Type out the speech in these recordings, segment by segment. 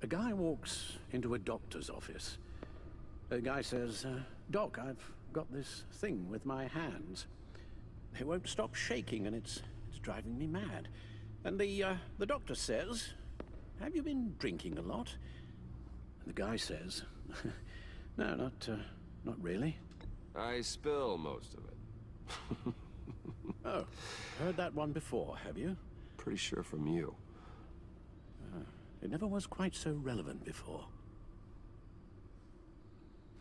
A guy walks into a doctor's office. The guy says, Doc, I've got this thing with my hands. They won't stop shaking and it's driving me mad. And the doctor says, have you been drinking a lot? And the guy says, no, not really. I spill most of it. Oh, heard that one before, have you? Pretty sure from you. It never was quite so relevant before.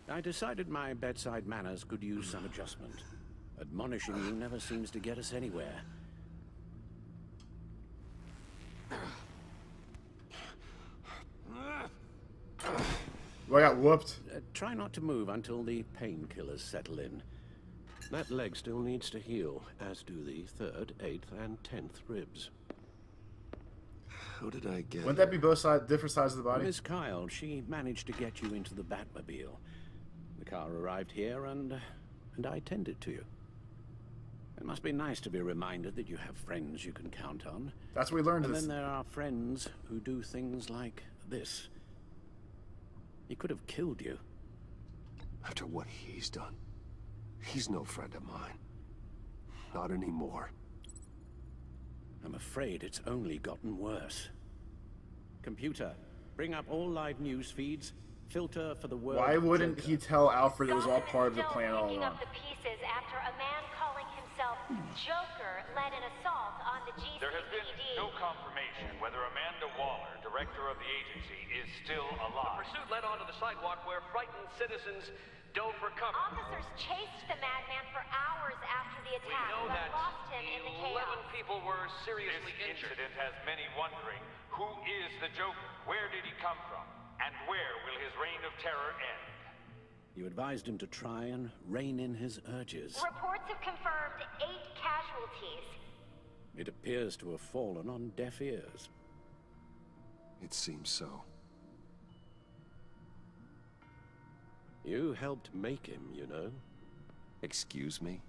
I decided my bedside manners could use some adjustment. Admonishing you never seems to get us anywhere. Well, I got whooped. Try not to move until the painkillers settle in. That leg still needs to heal, as do the 3rd, 8th, and 10th ribs. How did I get... Wouldn't that be both sides, different sides of the body? Miss Kyle, she managed to get you into the Batmobile. The car arrived here, and I tended to you. It must be nice to be reminded that you have friends you can count on. That's what we learned. And then there are friends who do things like this. He could have killed you. After what he's done, he's no friend of mine. Not anymore. I'm afraid it's only gotten worse. Computer, bring up all live news feeds. Filter for the word. Why wouldn't Joker. he tell Alfred it was all part of the plan all Picking along? up the pieces after a man calling himself Joker led an assault on the GCPD. There has been no confirmation whether Amanda Waller, director of the agency, is still alive. The pursuit led onto the sidewalk where frightened citizens dove for cover. Officers chased the madman for hours after the We attack, know but that lost him in the 11 chaos. people were This seriously injured. incident has many wondering, who is the Joker? Where did he come from? And where will his reign of terror end? You advised him to try and rein in his urges. Reports have confirmed 8 casualties. It appears to have fallen on deaf ears. It seems so. You helped make him, you know. Excuse me?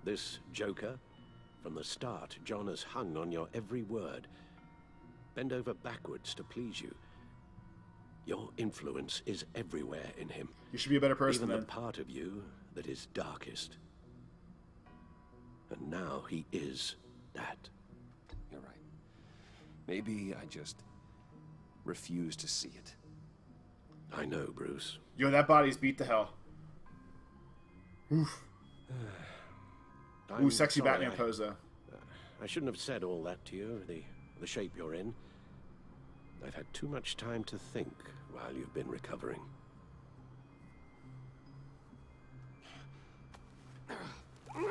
This Joker, from the start, John has hung on your every word. Bend over backwards to please you. Your influence is everywhere in him. You should be a better person Even then. the part of you that is darkest. And now he is that. You're right. Maybe I just refuse to see it. I know, Bruce. Yo, that body's beat to hell. Oof. Ooh, I'm sexy sorry Batman pose though. I shouldn't have said all that to you, the shape you're in. I've had too much time to think while you've been recovering.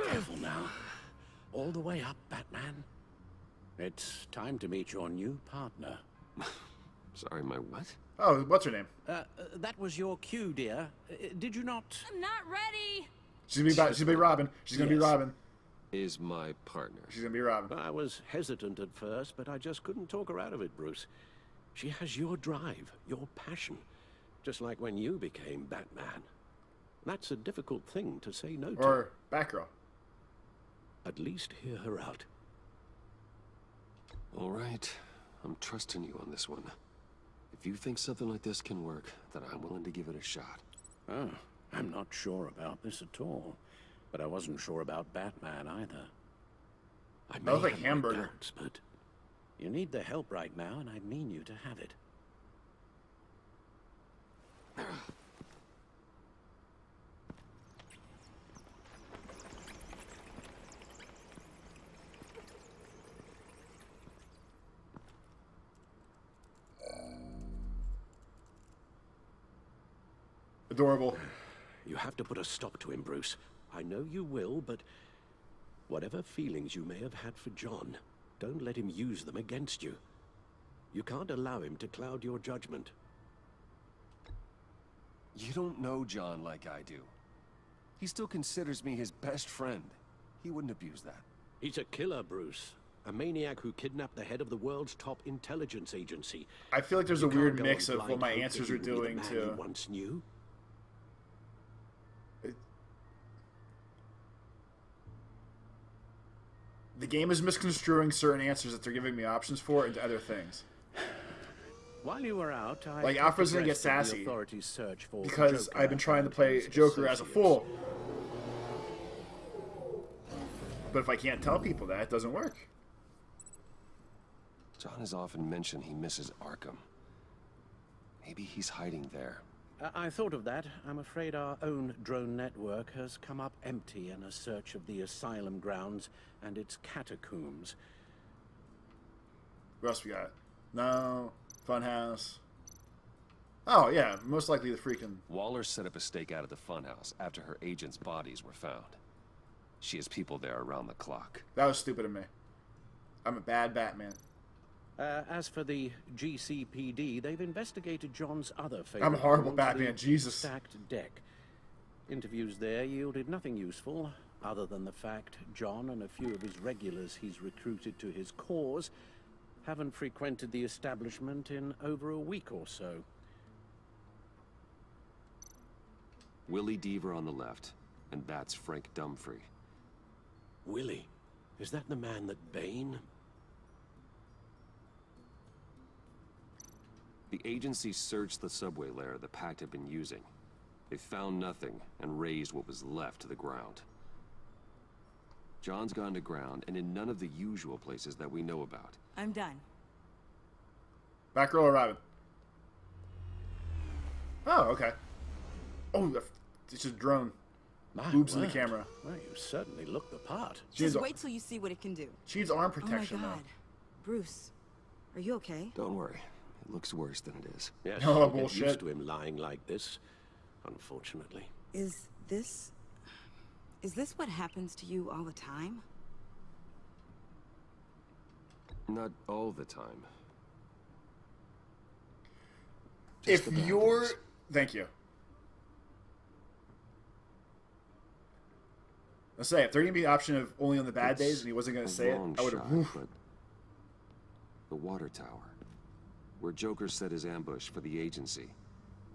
Careful now. All the way up, Batman. It's time to meet your new partner. Sorry, my what? Oh, what's her name? That was your cue, dear. Did you not? I'm not ready. She's gonna be Robin. She's gonna be Yes. Robin. Is my partner. She's gonna be Robin. I was hesitant at first, but I just couldn't talk her out of it, Bruce. She has your drive, your passion, just like when you became Batman. That's a difficult thing to say no to. Or Batgirl. At least hear her out. All right. I'm trusting you on this one. If you think something like this can work, then I'm willing to give it a shot. Oh, I'm not sure about this at all. But I wasn't sure about Batman either. I may Smells like have my hamburger. doubts, but you need the help right now, and I mean you to have it. Adorable. You have to put a stop to him, Bruce. I know you will, but whatever feelings you may have had for John, don't let him use them against you. You can't allow him to cloud your judgment. You don't know John like I do. He still considers me his best friend. He wouldn't abuse that. He's a killer, Bruce. A maniac who kidnapped the head of the world's top intelligence agency. I feel like there's You a can't weird go mix on of blind what my hope that answers he are will be the doing man to... you once knew. The game is misconstruing certain answers that they're giving me options for into other things. While you were out, I Like, took Alfred's the gonna get rest of the sassy authorities' search for the because Joker I've been trying to and play his Joker as a associates. fool. But if I can't tell people that, it doesn't work. John has often mentioned he misses Arkham. Maybe he's hiding there. I thought of that. I'm afraid our own drone network has come up empty in a search of the asylum grounds and its catacombs. What else we got? No. Funhouse. Oh, yeah. Most likely the freaking... Waller set up a stakeout at the funhouse after her agents' bodies were found. She has people there around the clock. That was stupid of me. I'm a bad Batman. As for the GCPD, they've investigated John's other favorite. I'm a horrible crimes, Batman, the Jesus. Stacked deck. Interviews there yielded nothing useful, other than the fact John and a few of his regulars he's recruited to his cause haven't frequented the establishment in over a week or so. Willie Deaver on the left, and that's Frank Dumfrey. Willie? Is that the man that Bane? The agency searched the subway lair the Pact had been using. They found nothing and razed what was left to the ground. John's gone to ground and in none of the usual places that we know about. I'm done. Batgirl or Robin? Oh, okay. Oh, it's just drone. My Boobs in the word. camera. Well, you certainly look the part. She needs, Just wait till you see what it can do. she needs arm Oh my protection, god. Bruce, are you okay? Don't worry. It looks worse than it is. Yes, Oh, you get bullshit. used to him lying like this, unfortunately. Is this what happens to you all the time? Not all the time. though. Just If the bad you're... days. Thank you. Let's say, if there gonna be the option of only on the bad days and he wasn't gonna a say it, long I would shot, have... but the water tower, where Joker set his ambush for the agency.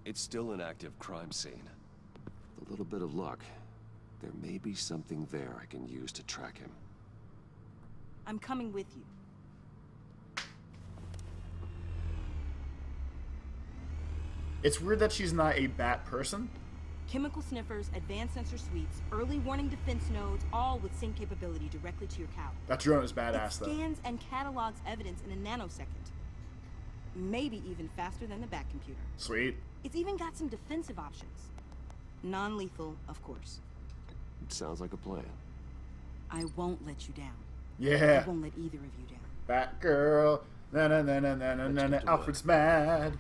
It's still an active crime scene. With a little bit of luck, there may be something there I can use to track him. I'm coming with you. It's weird that she's not a bat person. Chemical sniffers, advanced sensor suites, early warning defense nodes, all with sync capability directly to your cloud. That drone is It badass, though. scans and catalogs evidence in a nanosecond. Maybe even faster than the Bat computer. Sweet. It's even got some defensive options. Non-lethal, of course. It sounds like a plan. I won't let you down. Yeah. I won't let either of you down. Batgirl. Na na na na na na na na. to Alfred's mad.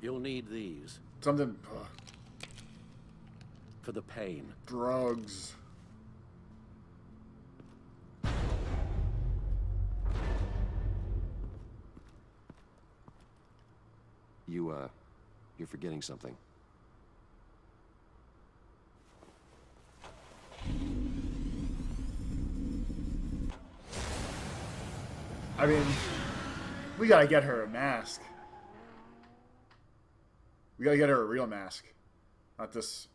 You'll need these Something. for the pain. Drugs. You're forgetting something. I mean, we gotta get her a mask. We gotta get her a real mask. Not this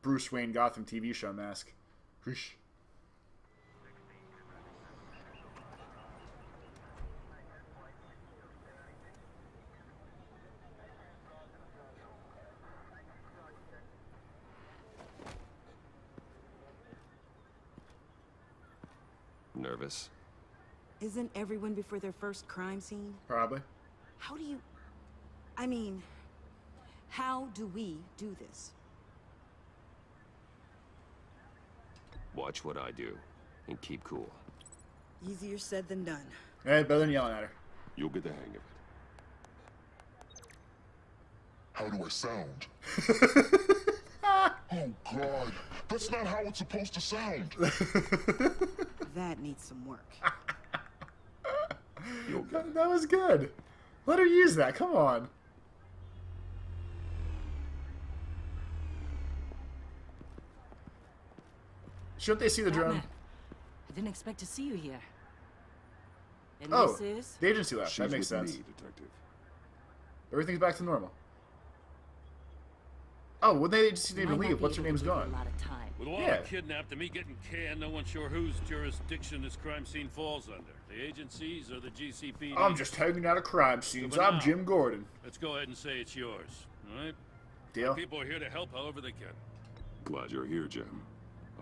Bruce Wayne Gotham TV show mask. Whoosh. Nervous? Isn't everyone before their first crime scene? Probably. How do you... I mean, how do we do this? Watch what I do, and keep cool. Easier said than done. Eh, better than yelling at her. You'll get the hang of it. How do I sound? Oh god, that's not how it's supposed to sound. That needs some work. That was good. Let her use that. Come on. Shouldn't they see the drone? Batman, I didn't expect to see you here. And Oh, this is... the agency left. She's That makes with sense. me, detective. Everything's back to normal. Oh, well, they just didn't even Might not leave. be What's her able to name's give you gone? A lot of time. With Waller Yeah. kidnapped and me getting canned, no one's sure whose jurisdiction this crime scene falls under. The agencies or the GCPD? I'm just hanging out of crime scenes. for I'm now. Jim Gordon. Let's go ahead and say it's yours, all right? Deal? People are here to help however they can. Glad you're here, Jim.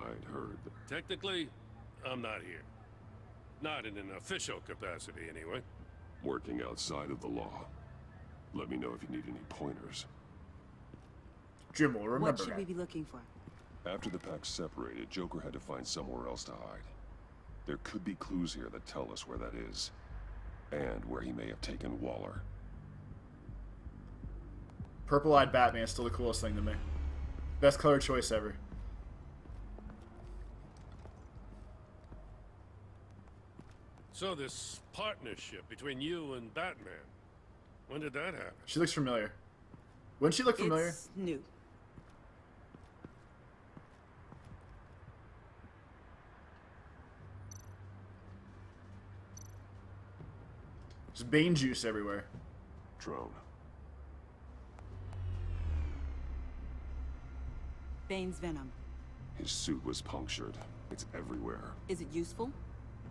I'd heard. Technically, I'm not here. Not in an official capacity, anyway. Working outside of the law. Let me know if you need any pointers. Jim will remember What should that. we be looking for? After the pack separated, Joker had to find somewhere else to hide. There could be clues here that tell us where that is. And where he may have taken Waller. Purple-eyed Batman is still the coolest thing to me. Best color choice ever. So this partnership between you and Batman, when did that happen? She looks familiar. Wouldn't she look familiar? It's new. There's Bane juice everywhere. Drone. Bane's venom. His suit was punctured. It's everywhere. Is it useful?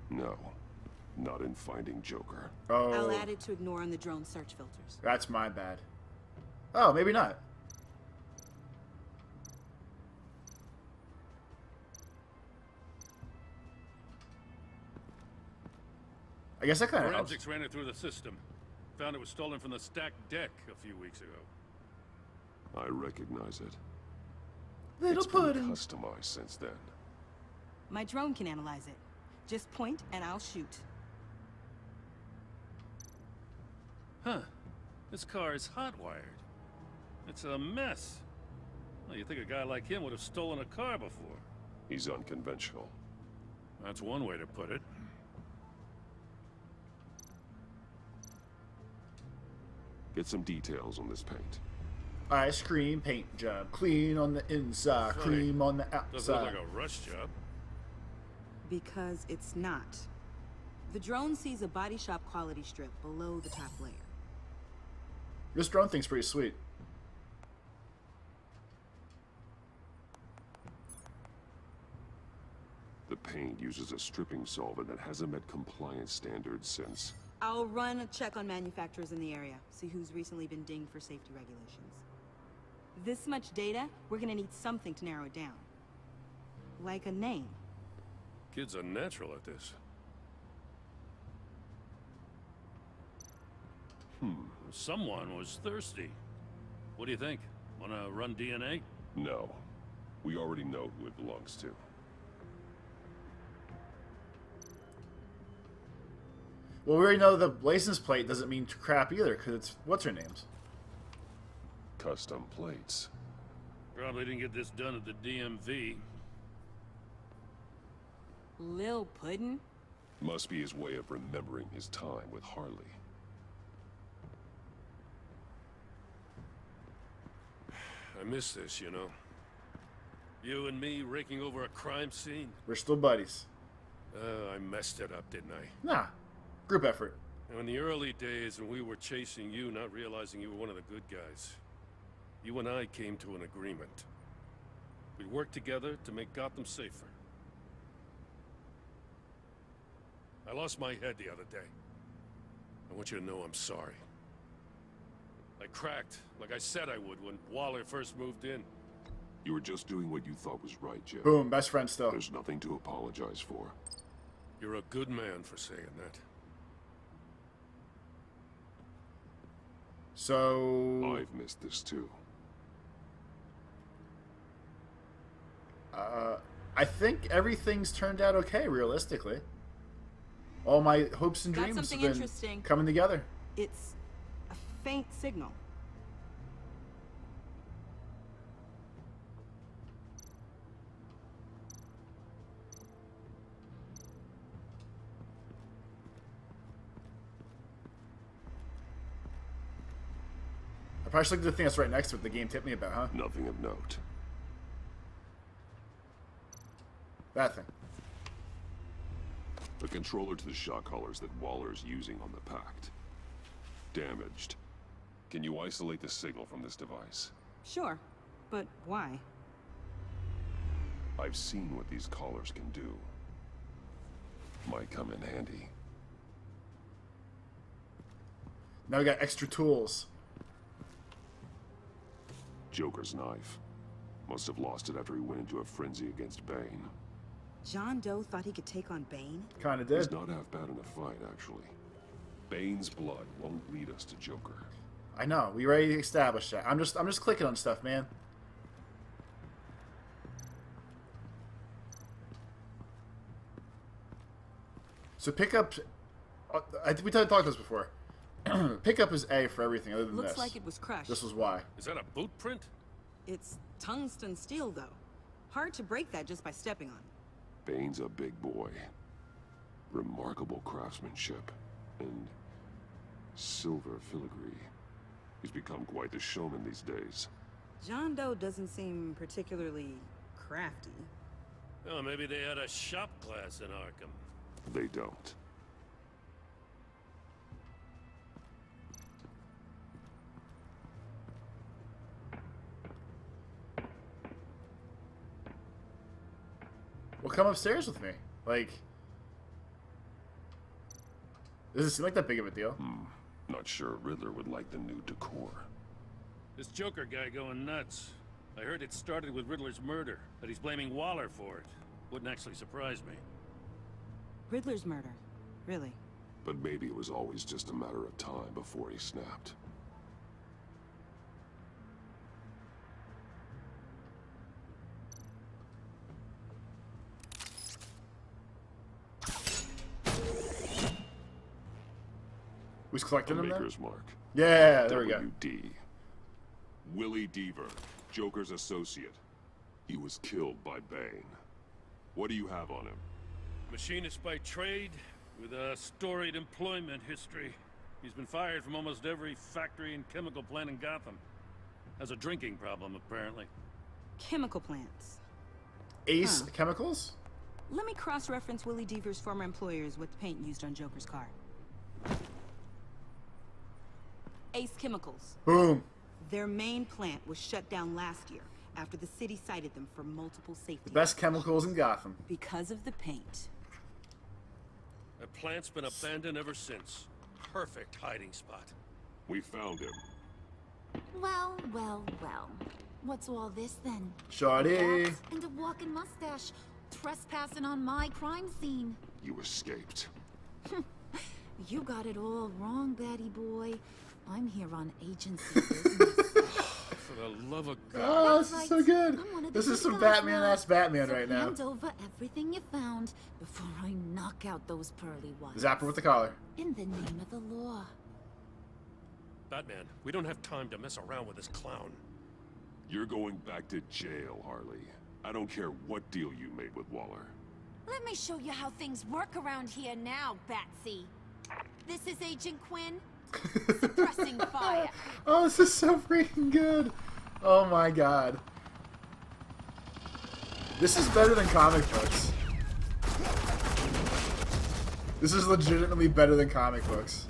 No. Not in finding Joker. I'll Oh, add it to ignore on the drone search filters. that's my bad. Oh, maybe not. I guess that kind of helps. Forensics ran it through the system. Found it was stolen from the stacked deck a few weeks ago. I recognize it. Little It's been pudding. customized since then. My drone can analyze it. Just point and I'll shoot. Huh. This car is hot-wired. It's a mess. Well, you'd think a guy like him would have stolen a car before. He's unconventional. That's one way to put it. Get some details on this paint. Ice cream paint job. Clean on the inside, Funny. cream on the Doesn't look outside. like a rush job. Because it's not. The drone sees a body shop quality strip below the top layer. This drone thing's pretty sweet. The paint uses a stripping solvent that hasn't met compliance standards since. I'll run a check on manufacturers in the area, see who's recently been dinged for safety regulations. This much data, we're gonna need something to narrow it down. Like a name. Kid's a natural at this. Someone was thirsty. What do you think? Wanna run DNA? No. We already know who it belongs to. Well, we already know the license plate doesn't mean crap either, because it's what's her name's. Custom plates. Probably didn't get this done at the DMV. Lil Puddin'? Must be his way of remembering his time with Harley. I miss this, you know. You and me raking over a crime scene. We're still buddies. I messed it up, didn't I? Nah, group effort. Now, in the early days when we were chasing you, not realizing you were one of the good guys, you and I came to an agreement. We worked together to make Gotham safer. I lost my head the other day. I want you to know I'm sorry. I cracked, like I said I would when Waller first moved in. You were just doing what you thought was right, Jim. Boom, best friend still. There's nothing to apologize for. You're a good man for saying that. So, I've missed this too. I think everything's turned out okay, realistically. All my hopes and Got dreams have something been interesting. coming together. It's a faint signal. I probably should look at the thing that's right next to it the game tipped me about, huh? Nothing of note. That thing. The controller to the shock collars that Waller's using on the Pact. Damaged. Can you isolate the signal from this device? Sure, But why? I've seen what these collars can do. Might come in handy. Now we got extra tools. Joker's knife. Must have lost it after he went into a frenzy against Bane. John Doe thought he could take on Bane? Kinda He's did. not half bad in a fight, actually. Bane's blood won't lead us to Joker. I know. We already established that. I'm just clicking on stuff, man. So pickup. We talked about this before. Pickup is A for everything other than Looks this. like it was crushed. This was why. Is that a boot print? It's tungsten steel, though. Hard to break that just by stepping on it. Bane's a big boy. Remarkable craftsmanship. And silver filigree. He's become quite the showman these days. John Doe doesn't seem particularly crafty. Oh, maybe they had a shop class in Arkham. They don't. Well, come upstairs with me. Like, does it seem like that big of a deal? Not sure Riddler would like the new decor. This Joker guy going nuts. I heard it started with Riddler's murder, but he's blaming Waller for it. Wouldn't actually surprise me. Riddler's murder. Really? But maybe it was always just a matter of time before he snapped. Who's collecting them then? Maker's Mark. Yeah, there we go. WD. Willie Deaver, Joker's associate. He was killed by Bane. What do you have on him? Machinist by trade, with a storied employment history. He's been fired from almost every factory and chemical plant in Gotham. Has a drinking problem, apparently. Chemical plants. Ace Chemicals? Let me cross-reference Willie Deaver's former employers with the paint used on Joker's car. Ace Chemicals. Boom. Their main plant was shut down last year after the city cited them for multiple safety Best chemicals in Gotham. because of the paint. The plant's been abandoned ever since. Perfect hiding spot. We found him. Well, well, well. What's all this then? Shawty. Rats and a walking mustache, trespassing on my crime scene. You escaped. You got it all wrong, Batty boy. I'm here on agency business. For the love of God. Oh, this is so good. I'm one of the This is good some guys Batman-ass now. Batman So right now. hand over everything you found before I knock out those pearly ones. Zapper with the collar. In the name of the law. Batman, we don't have time to mess around with this clown. You're going back to jail, Harley. I don't care what deal you made with Waller. Let me show you how things work around here now, Batsy. This is Agent Quinn. Suppressing fire. Oh, this is so freaking good. Oh my god. This is better than comic books. This is legitimately better than comic books.